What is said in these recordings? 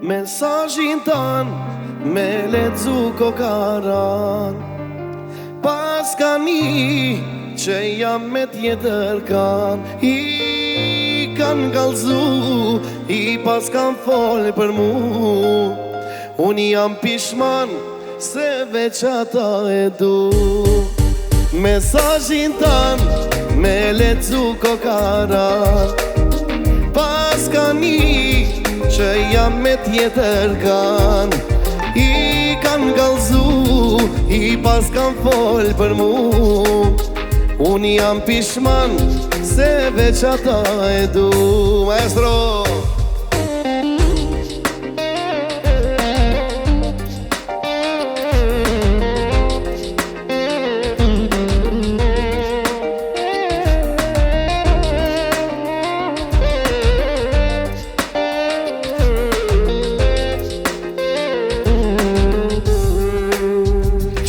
mesazhin tan me lexu kokaran. Pas ka një që jam me tjetër kan, i kan kallzu, i pas kan fol për mu. Unë jam pishman se veç ata e du. Mesazhin tan me lexu kokaran. Pas ka një që jam me tjetër kan, i kan kallzu, i pas kan fol për mu. Unë jam pishman se veç ata e du. Maestro!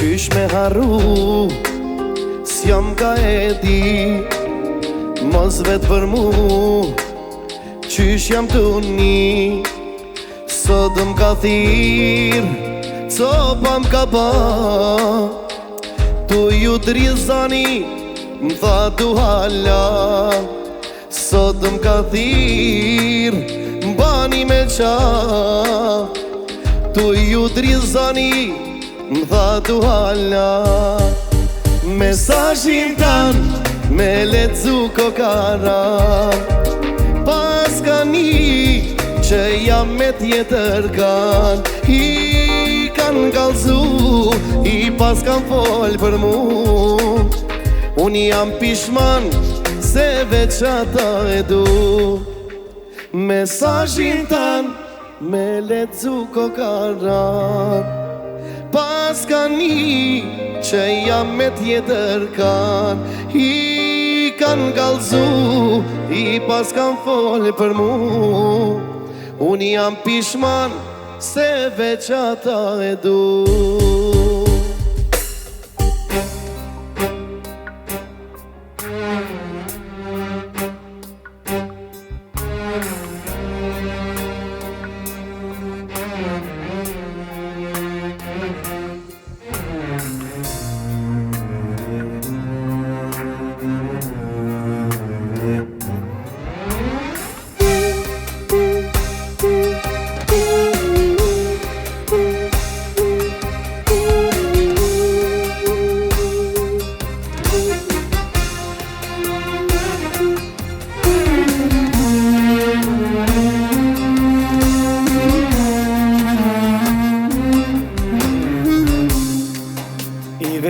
Qysh me harru, s'jam ka e di, mos vet për mu, qysh jam të uni. Sot m'ka thirr, copa m'ka ba, tu ju t'rizani, m'tha du hala. Sot m'ka thirr, m'bani me qa, tu ju t'rizani, m'tha du hala. Mesazhin tan me lexu kokaran. Pas ka një që jam me tjetër kan, i kan kallzu, i pas kan fol për mu. Unë jam pishman se veç ata e du. Mesazhin tan me lexu kokaran. Pas ka një që jam me tjetër kan, i kan kallzu, i pas kan fol për mu. Unë jam pishman se veç ata e du.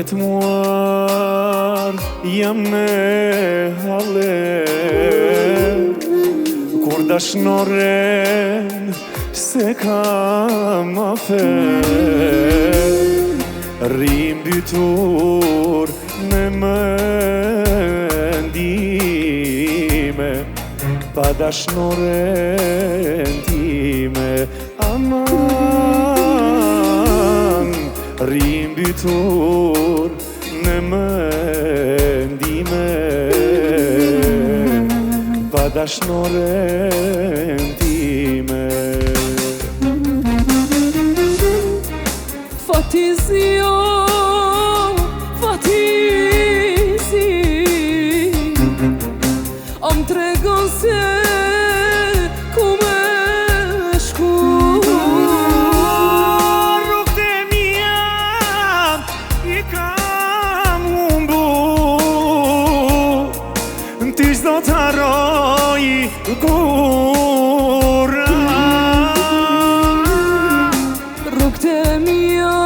Vetmuar jam me hale, kur dashnoren se kam afer. Rrim bytur me mendime, pa dashnoren time. Aman, rrim bytur me mendime, pa dashnoren time. Fatizio, fatizi, am tregon se ku me shku. Rrugët e mia i kam humbu, ti s'do t'harroj kurrë. Rrugët e mia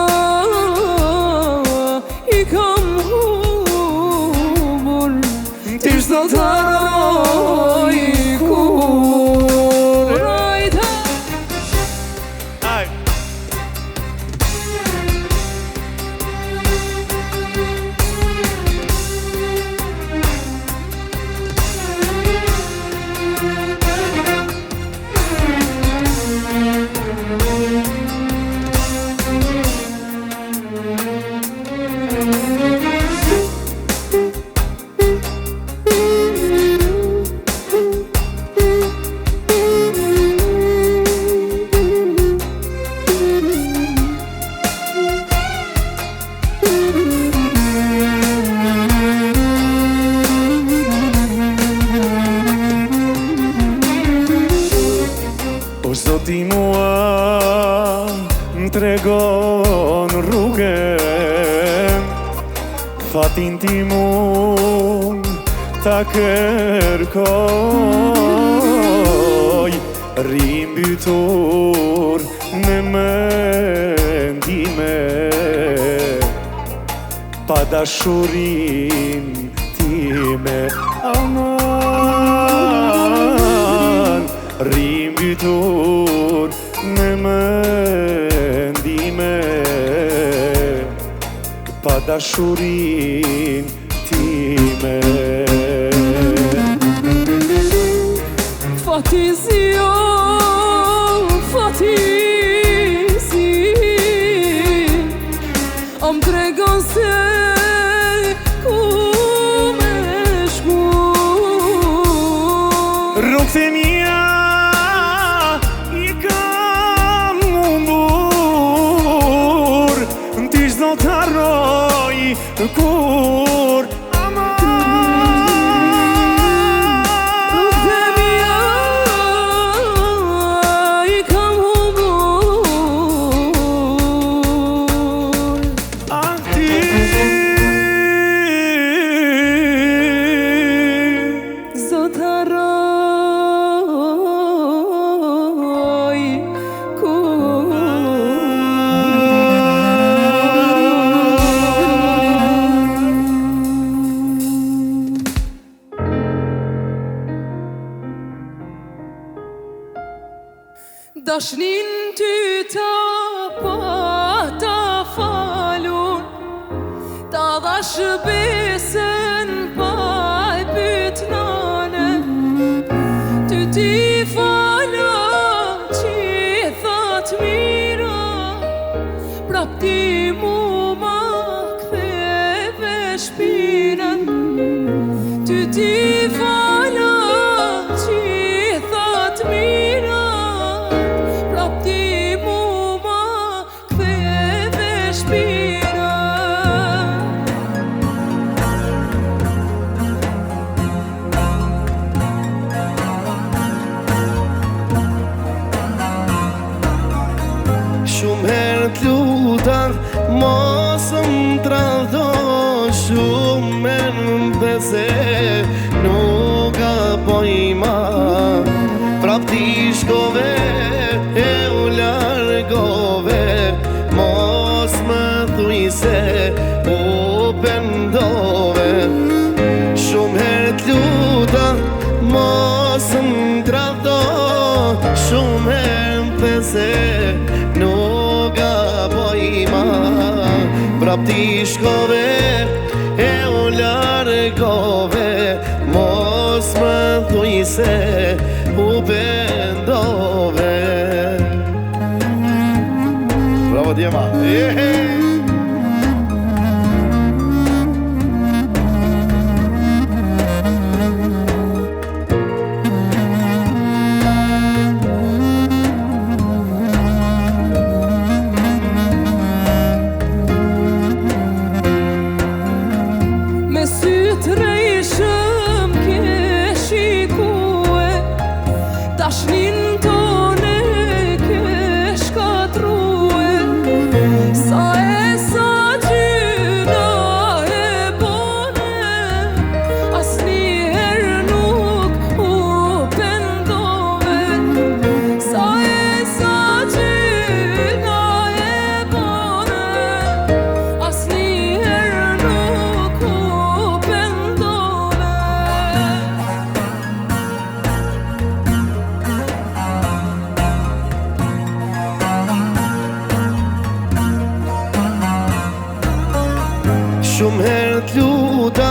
në rrugën, fatin timun ta kërkoj, rimbytur në mendime, pa dashurin time. Aman, rimbytur në mendime, pa dashurin time. Fatizio, fatizi, am tregon se ku me shku. Rrugët e mia i kam humbur, ti s'do t'harroj kur. Dashnin ty ta pa ta falun, ta dhash besën pa e pyt nane. Ty ti fala qithat mira, prap ti mu ma ktheve shpinën. Ty ti fala qithat mira, Shumë herë t'luta, mos m'tradho. Shumë herë m'bese, nuk gaboj ma. Prap ti shkove, e u largove, mos më thuj se u pendove. Shumë herë t'luta, mos m'tradho. Shumë herë m'bese, nuk gaboj ma. Prap ti shkove, e u largove, mos më thuj se u pendove. Bravo Djema. Dashnin tone ke shkatrue, sa e sa gjyna e bone, asnjëherë nuk u pendove. Sa e sa gjyna e bone, asnjëherë nuk u pendove. Shumë herë t'luta,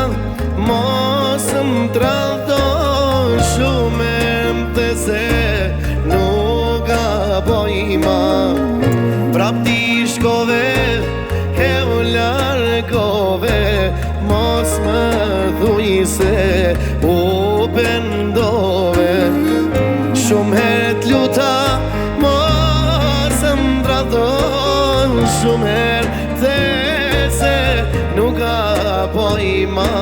mos m'tradho. Shumë herë m'these, nuk gaboj ma. Prap ti shkove, e u largove, mos më thuj se u pendove. Shumë herë t'luta, mos m'tradho. Shumë herë t'these, nuk gaboj ma.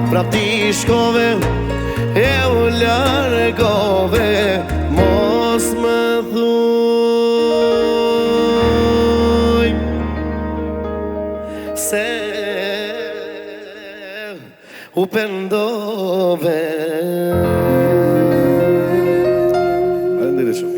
Prap ti shkove, e u largove, mos më thuj se u pendove. Faleminderit shumë.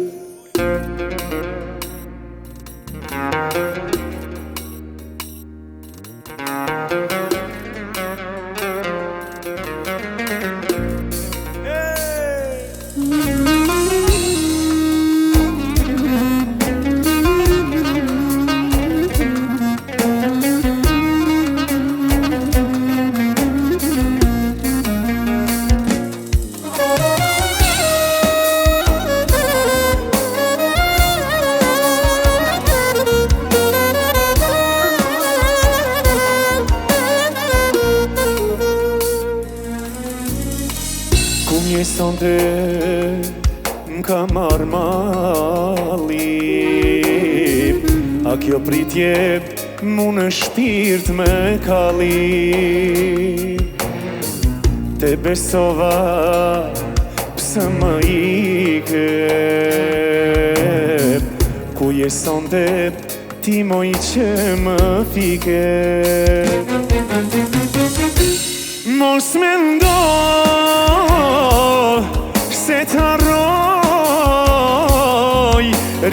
Sonte m'ka marrë malli, a kjo pritje mu në shpirt me kalli. Te besova pse më ike, ku je sonte ti moj që më fike. Mos mendo se t'harroj,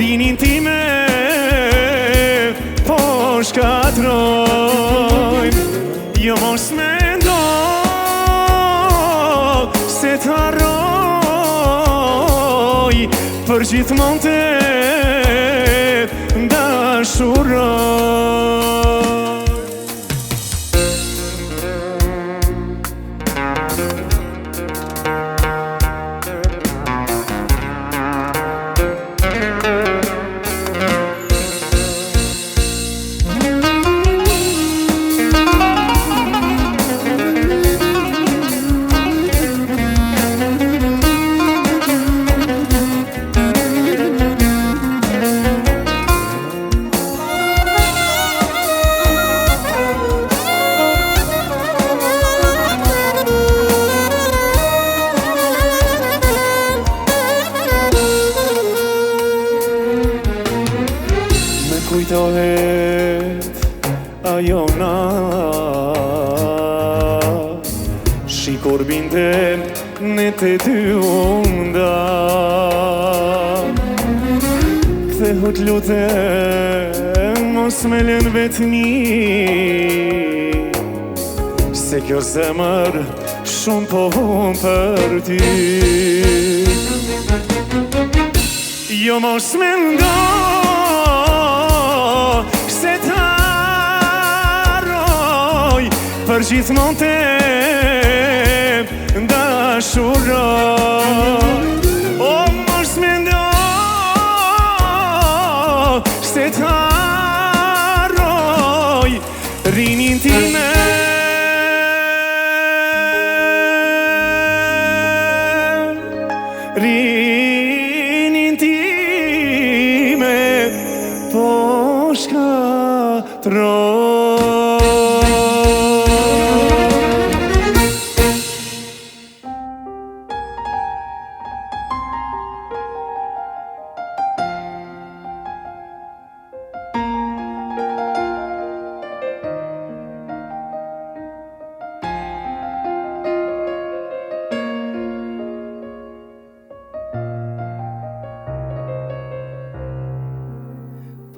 rinin time po shkatroj. Jo mos mendo se t'harroj, për gjithmon te dashuroj. Kujtohet ajo nat, shikur binte në të dy unda. Kthehu t'lutem, mos me lën vetëmi, se kjo zemër shumë po hum për ty. Jo mos me ndo se t'harroj, për gjithmon te dashuroj. O mos mendo se t'harroj, rinin time po shkatroj.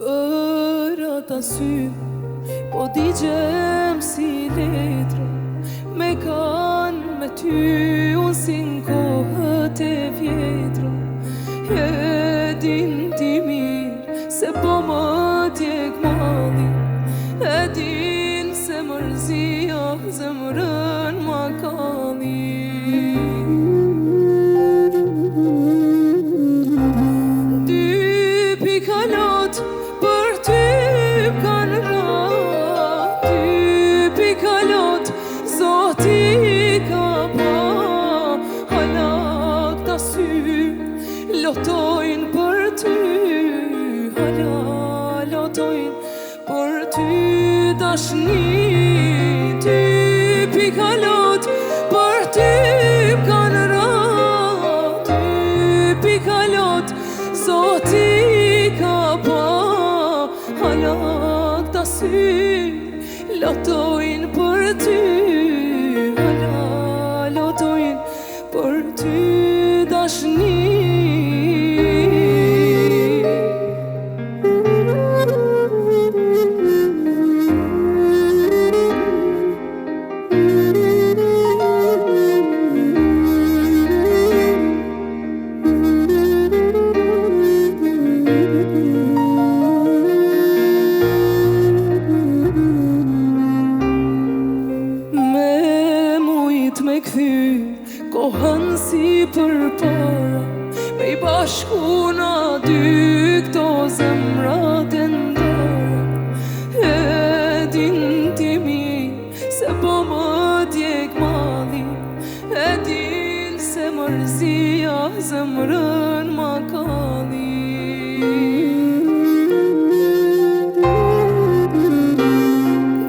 Për ata sy, po digjem si letra, me kanë me ty unë si n'kohët e vjetra. E din ti mirë se po më t'jek mali, e din se mërzia zemrën ma kalli. Lotojnë për ty, hala lotojnë për ty dashni. Ty pikalot për ty kanë ra, ty pikalot zoti ka pa. Hala këta sy lotojnë për ty, hala lotojnë për ty dashni. Me këthy kohën si për para, me I bashku na dy këto zemrat e ndara. E din ti mi se po më djek mali, e din se mërzia zemrën ma kalli.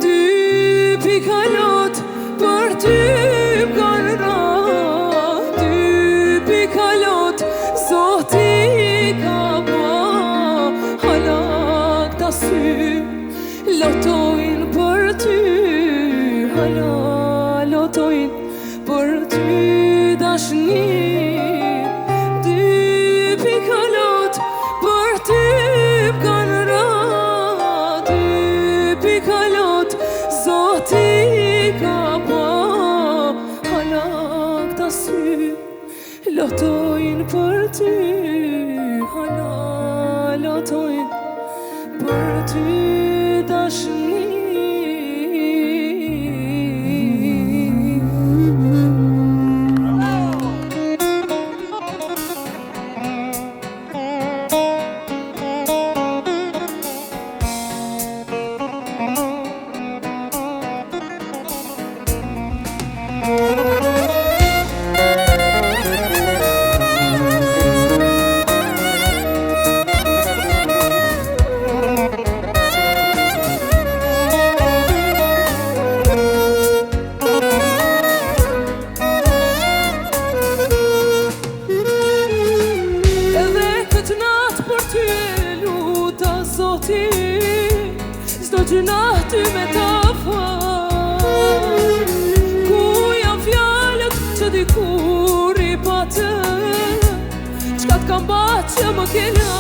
Dy pikalot për ty lotojnë për ty, hala lotojnë për ty dashni. Dy pikalot për ty kanë ra, dy pikalot zoti ka pa, hala këta sy lotojnë për ty, hala lotojnë për ty dashni. Zdo gjëna ty me ta fal, ku janë fjallët që dikur I patë, qka t'kam bat që më kena.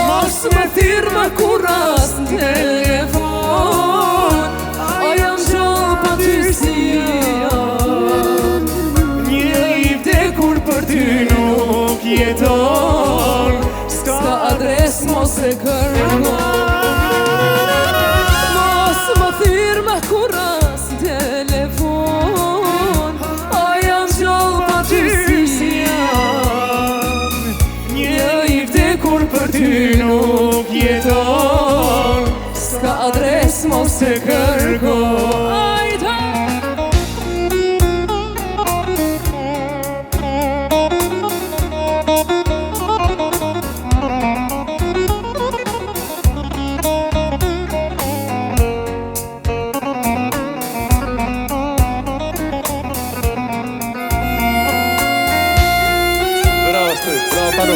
Mos me thirë me kuras në telefon, a jam gjallë pa ty si jam. Një I vdekur për ty nuk jeton, s'ka adres mos e kërkon. Mos më thirë me kuras në telefon, a jam gjallë pa ty si jam. Një I vdekur për ty nuk jeton, s'ka adres mos e kërkon. Bravo, Panu.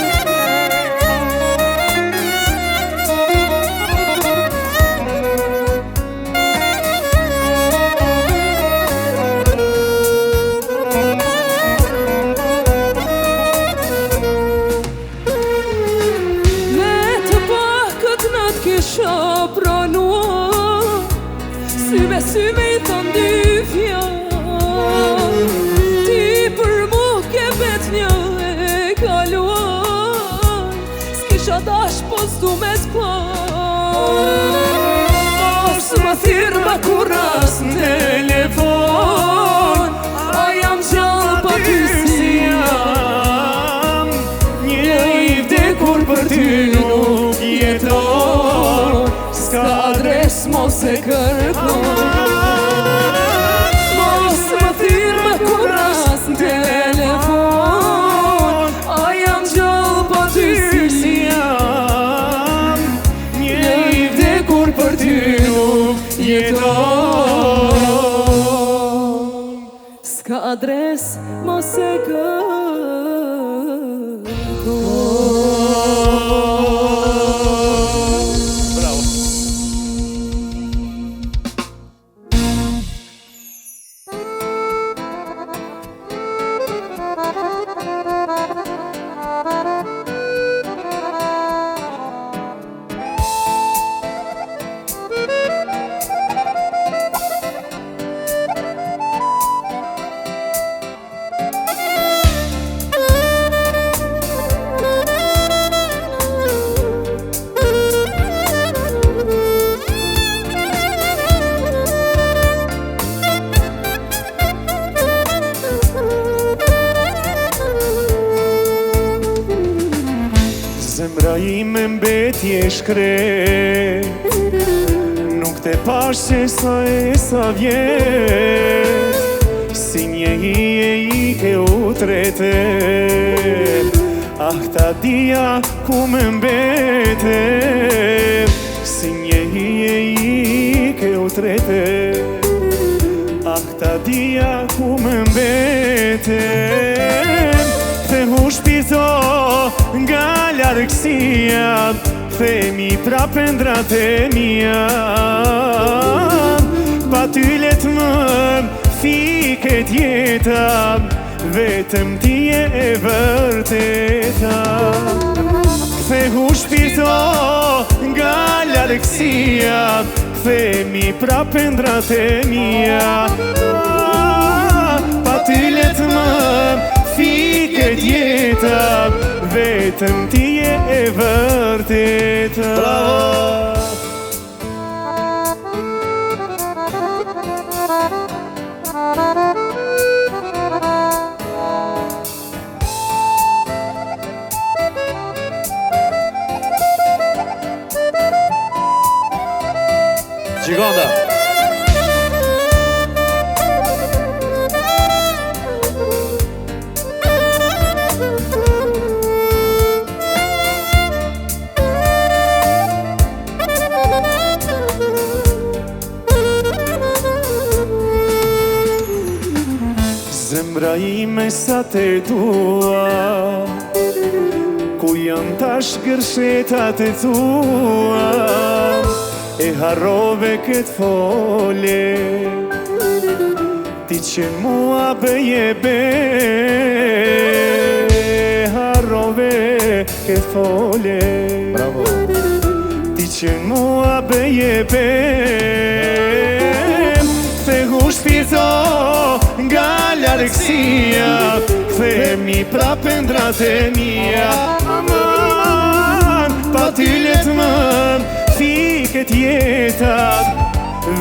Kisha pranuar, sy me I thon dy fjall, ti për mu ke vet një e kaluar, s'kisha dash po s'du me t'par. Mos më thirë me kuras në telefon, a jam gjallë pa ty si jam. Një I vdekur për ty nuk jeton, s'ka adres mos e kërkon. Mos më thirë me kuras në telefon, a jam gjallë pa ty si jam. Një I vdekur për ty nuk jeton, s'ka adres mos e kërkon. shkret. Nuk te pash që sa vjet, si një i ke u tretet. Ah, ta dia ku me mbetet, si një i ke u tretet. Ah, ta dia ku me mbetet. Te hu shpito nga largësia, themi prape ndrat e mia. Pa ty let më fiket jeta, vetëm ti e vërteta. Kthehu shpirto nga largësia, themi prape ndrat e mia. Pa ty let më fiket jeta, vetëm ti e vërteta. Gjigonda. Zemra ime sa te tua, ku janë tash gërshetat e tua. E harrove këtë folje, ti që mua bëje be. Harrove këtë folje, Bravo. ti që mua bëje be. Kthehu shpirto nga largësia, kthemi prape ndrat e mia. Aman, pa ty let më fiket jeta,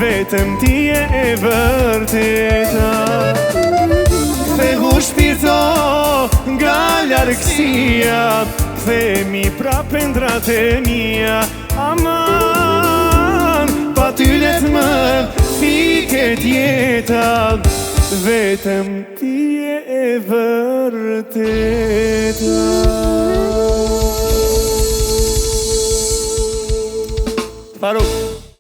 vetëm ti e vërteta. Kthehu shpirto nga largësia, kthemi prape ndrat e mia. Aman, pa ty let më fiket jeta, vetëm ti e vërteta. Faruk.